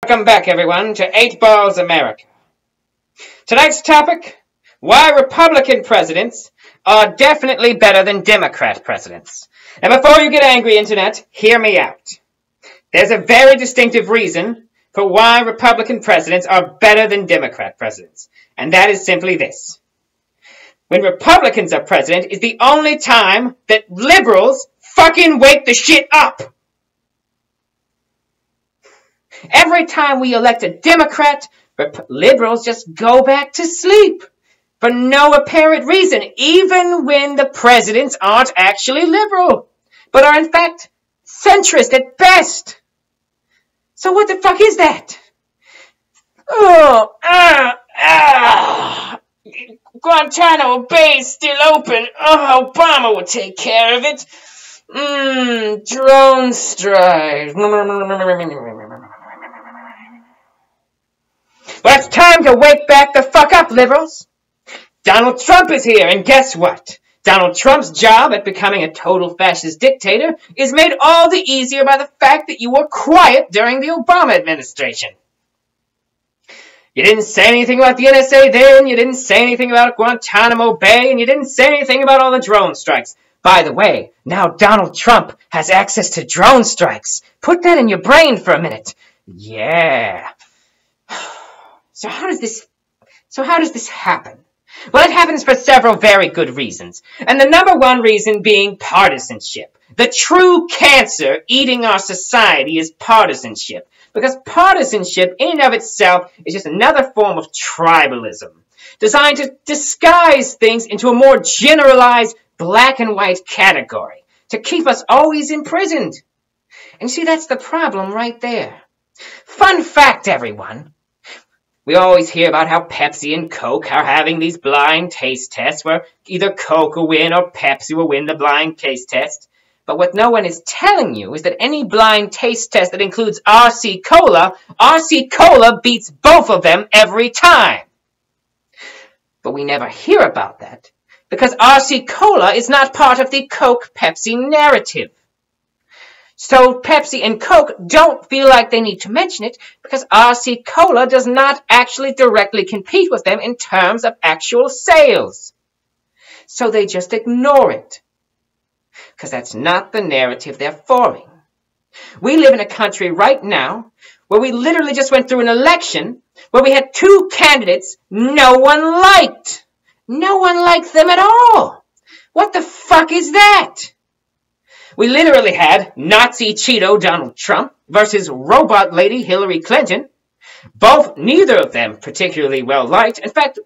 Welcome back, everyone, to 8 Balls America. Tonight's topic, why Republican presidents are definitely better than Democrat presidents. And before you get angry, Internet, hear me out. There's a very distinctive reason for why Republican presidents are better than Democrat presidents. And that is simply this. When Republicans are president is the only time that liberals fucking wake the shit up. Every time we elect a Democrat, liberals just go back to sleep for no apparent reason, even when the presidents aren't actually liberal, but are in fact centrist at best. So what the fuck is that? Guantanamo Bay is still open. Oh, Obama will take care of it. Drone strike. Well, it's time to wake back the fuck up, liberals. Donald Trump is here, and guess what? Donald Trump's job at becoming a total fascist dictator is made all the easier by the fact that you were quiet during the Obama administration. You didn't say anything about the NSA then, you didn't say anything about Guantanamo Bay, and you didn't say anything about all the drone strikes. By the way, now Donald Trump has access to drone strikes. Put that in your brain for a minute. Yeah. So how does this happen? Well, it happens for several very good reasons. And the number one reason being partisanship. The true cancer eating our society is partisanship. Because partisanship in and of itself is just another form of tribalism, designed to disguise things into a more generalized black and white category, to keep us always imprisoned. And see, that's the problem right there. Fun fact, everyone. We always hear about how Pepsi and Coke are having these blind taste tests where either Coke will win or Pepsi will win the blind taste test. But what no one is telling you is that any blind taste test that includes RC Cola beats both of them every time. But we never hear about that because RC Cola is not part of the Coke-Pepsi narrative. So Pepsi and Coke don't feel like they need to mention it because RC Cola does not actually directly compete with them in terms of actual sales. So they just ignore it because that's not the narrative they're forming. We live in a country right now where we literally just went through an election where we had two candidates no one liked. No one liked them at all. What the fuck is that? We literally had Nazi Cheeto Donald Trump versus Robot Lady Hillary Clinton. Neither of them particularly well liked. In fact,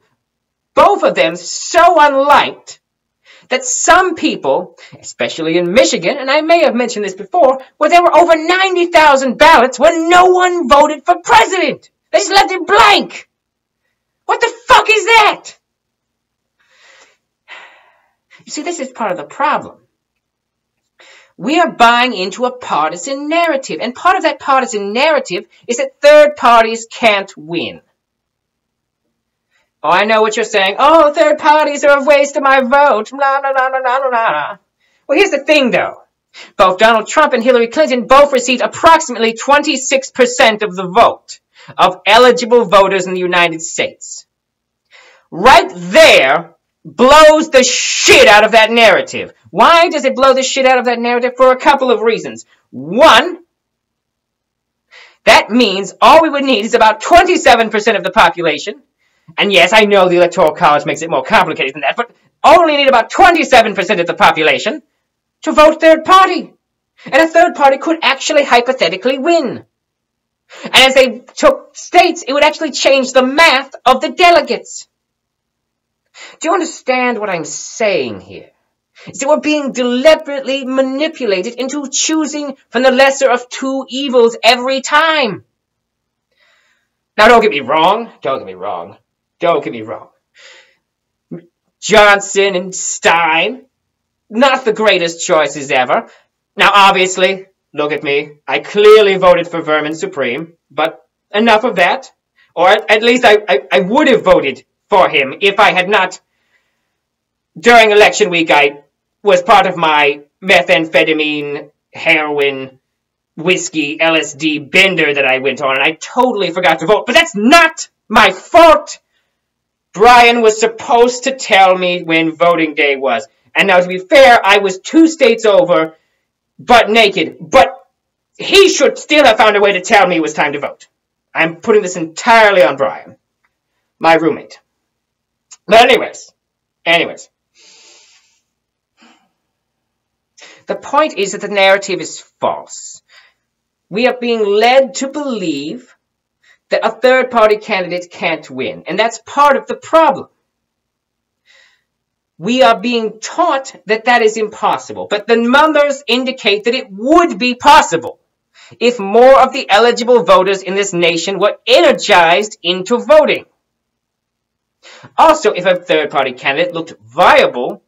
both of them so unliked that some people, especially in Michigan, and I may have mentioned this before, where there were over 90,000 ballots when no one voted for president. They just left it blank. What the fuck is that? You see, this is part of the problem. We are buying into a partisan narrative, and part of that partisan narrative is that third parties can't win. Oh, I know what you're saying. Oh, third parties are a waste of my vote. Blah, blah, blah, blah, blah, blah. Well, here's the thing, though. Both Donald Trump and Hillary Clinton both received approximately 26% of the vote of eligible voters in the United States. Right there blows the shit out of that narrative. Why does it blow the shit out of that narrative? For a couple of reasons. One, that means all we would need is about 27% of the population. And yes, I know the Electoral College makes it more complicated than that, but only need about 27% of the population to vote third party. And a third party could actually hypothetically win. And as they took states, it would actually change the math of the delegates. Do you understand what I'm saying here? So we're being deliberately manipulated into choosing from the lesser of two evils every time. Now, don't get me wrong. Johnson and Stein, not the greatest choices ever. Now, obviously, look at me. I clearly voted for Vermin Supreme, but enough of that. Or at least I would have voted for him if I had not, during election week, I was part of my methamphetamine, heroin, whiskey LSD bender that I went on, and I totally forgot to vote. But that's not my fault. Brian was supposed to tell me when voting day was. And now, to be fair, I was 2 states over, butt naked. But he should still have found a way to tell me it was time to vote. I'm putting this entirely on Brian, my roommate. But anyways. The point is that the narrative is false. We are being led to believe that a third-party candidate can't win, and that's part of the problem. We are being taught that that is impossible, but the numbers indicate that it would be possible if more of the eligible voters in this nation were energized into voting. Also, if a third-party candidate looked viable,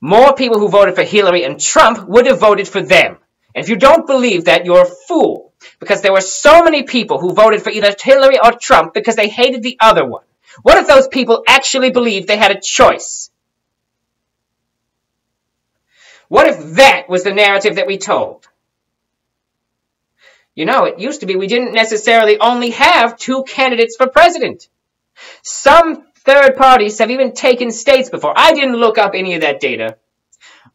more people who voted for Hillary and Trump would have voted for them. And if you don't believe that, you're a fool. Because there were so many people who voted for either Hillary or Trump because they hated the other one. What if those people actually believed they had a choice? What if that was the narrative that we told? You know, it used to be we didn't necessarily only have 2 candidates for president. Some third parties have even taken states before. I didn't look up any of that data,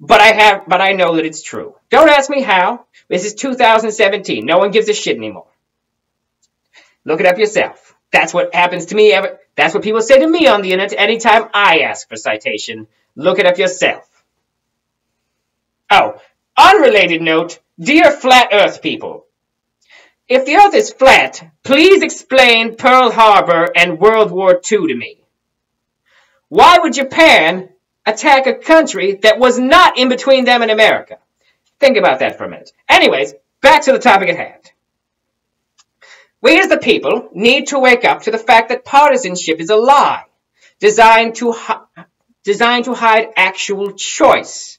but I know that it's true. Don't ask me how. This is 2017. No one gives a shit anymore. Look it up yourself. That's what happens to me. That's what people say to me on the internet anytime I ask for citation. Look it up yourself. Oh, unrelated note, dear flat earth people. If the earth is flat, please explain Pearl Harbor and World War II to me. Why would Japan attack a country that was not in between them and America? Think about that for a minute. Anyways, back to the topic at hand. We as the people need to wake up to the fact that partisanship is a lie designed to hide actual choice.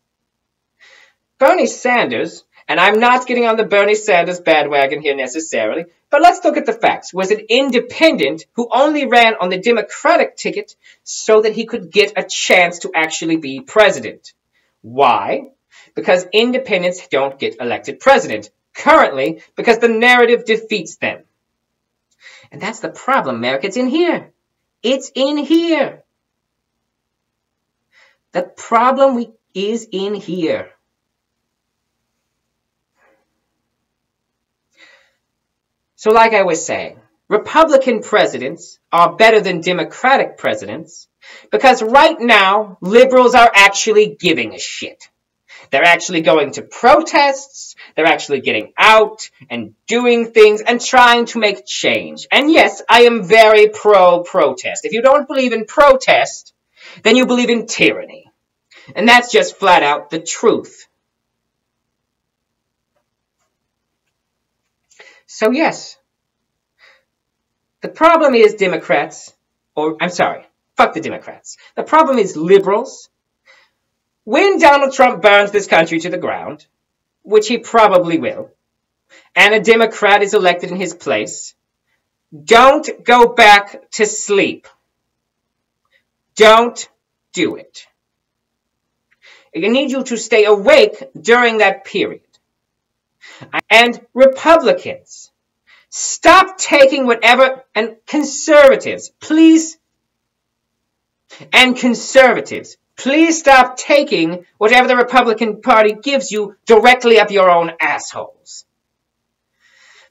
Bernie Sanders, and I'm not getting on the Bernie Sanders bandwagon here necessarily, but let's look at the facts, was an independent who only ran on the Democratic ticket so that he could get a chance to actually be president. Why? Because independents don't get elected president. Currently, because the narrative defeats them. And that's the problem, America. It's in here. It's in here. The problem is in here. So like I was saying, Republican presidents are better than Democratic presidents because right now, liberals are actually giving a shit. They're actually going to protests, they're actually getting out and doing things and trying to make change. And yes, I am very pro-protest. If you don't believe in protest, then you believe in tyranny. And that's just flat out the truth. So yes, the problem is Democrats, or I'm sorry, fuck the Democrats. The problem is liberals. When Donald Trump burns this country to the ground, which he probably will, and a Democrat is elected in his place, don't go back to sleep. Don't do it. I need you to stay awake during that period. And Republicans, stop taking whatever, and conservatives, please stop taking whatever the Republican Party gives you directly up your own assholes.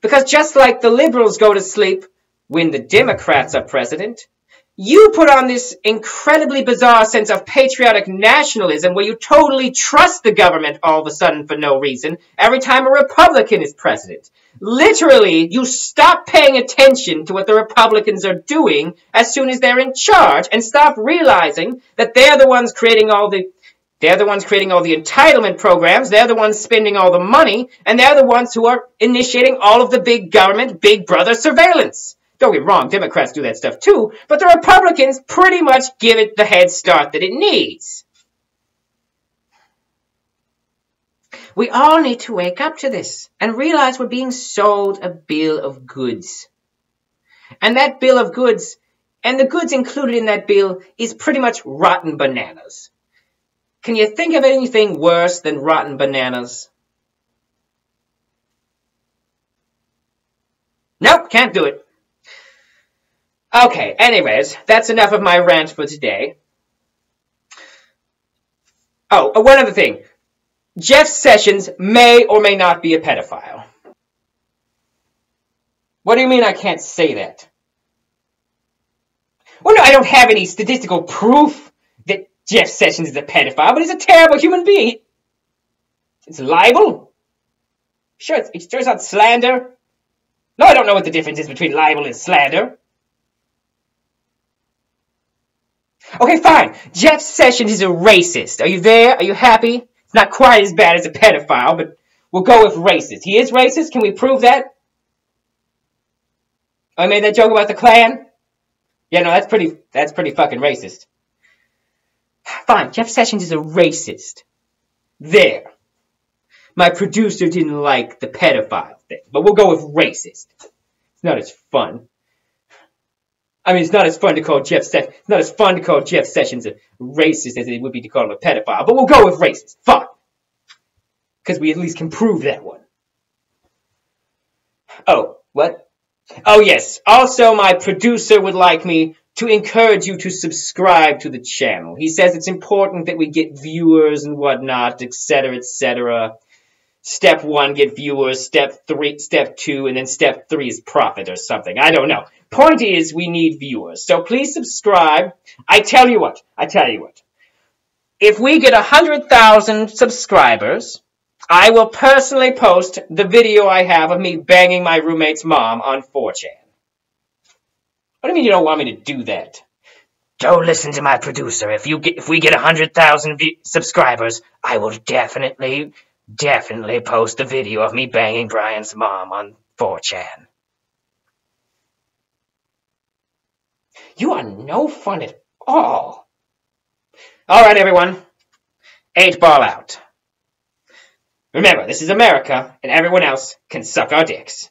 Because just like the liberals go to sleep when the Democrats are president, you put on this incredibly bizarre sense of patriotic nationalism where you totally trust the government all of a sudden for no reason every time a Republican is president. Literally, you stop paying attention to what the Republicans are doing as soon as they're in charge and stop realizing that they're the ones creating all the entitlement programs, they're the ones spending all the money, and they're the ones who are initiating all of the big government, big brother surveillance. Don't get me wrong, Democrats do that stuff too, but the Republicans pretty much give it the head start that it needs. We all need to wake up to this and realize we're being sold a bill of goods. And that bill of goods, and the goods included in that bill, is pretty much rotten bananas. Can you think of anything worse than rotten bananas? Nope, can't do it. Okay, anyways, that's enough of my rant for today. Oh, one other thing. Jeff Sessions may or may not be a pedophile. What do you mean I can't say that? Well, no, I don't have any statistical proof that Jeff Sessions is a pedophile, but he's a terrible human being. It's libel. Sure, it's not slander. No, I don't know what the difference is between libel and slander. Okay, fine. Jeff Sessions is a racist. Are you there? Are you happy? It's not quite as bad as a pedophile, but we'll go with racist. He is racist? Can we prove that? I made that joke about the Klan? Yeah, no, that's pretty fucking racist. Fine, Jeff Sessions is a racist. There. My producer didn't like the pedophile thing, but we'll go with racist. It's not as fun. I mean, it's not as fun to call Jeff Sessions. It's not as fun to call Jeff Sessions a racist as it would be to call him a pedophile. But we'll go with racist. Fine, because we at least can prove that one. Oh, what? Oh yes. Also, my producer would like me to encourage you to subscribe to the channel. He says it's important that we get viewers and whatnot, etc., etc. Step 1, get viewers. Step 2, and then step 3 is profit or something. I don't know. Point is, we need viewers. So please subscribe. I tell you what. If we get 100,000 subscribers, I will personally post the video I have of me banging my roommate's mom on 4chan. What do you mean you don't want me to do that? Don't listen to my producer. If we get 100,000 subscribers, I will definitely post the video of me banging Brian's mom on 4chan. You are no fun at all. All right, everyone. 8-ball out. Remember, this is America, and everyone else can suck our dicks.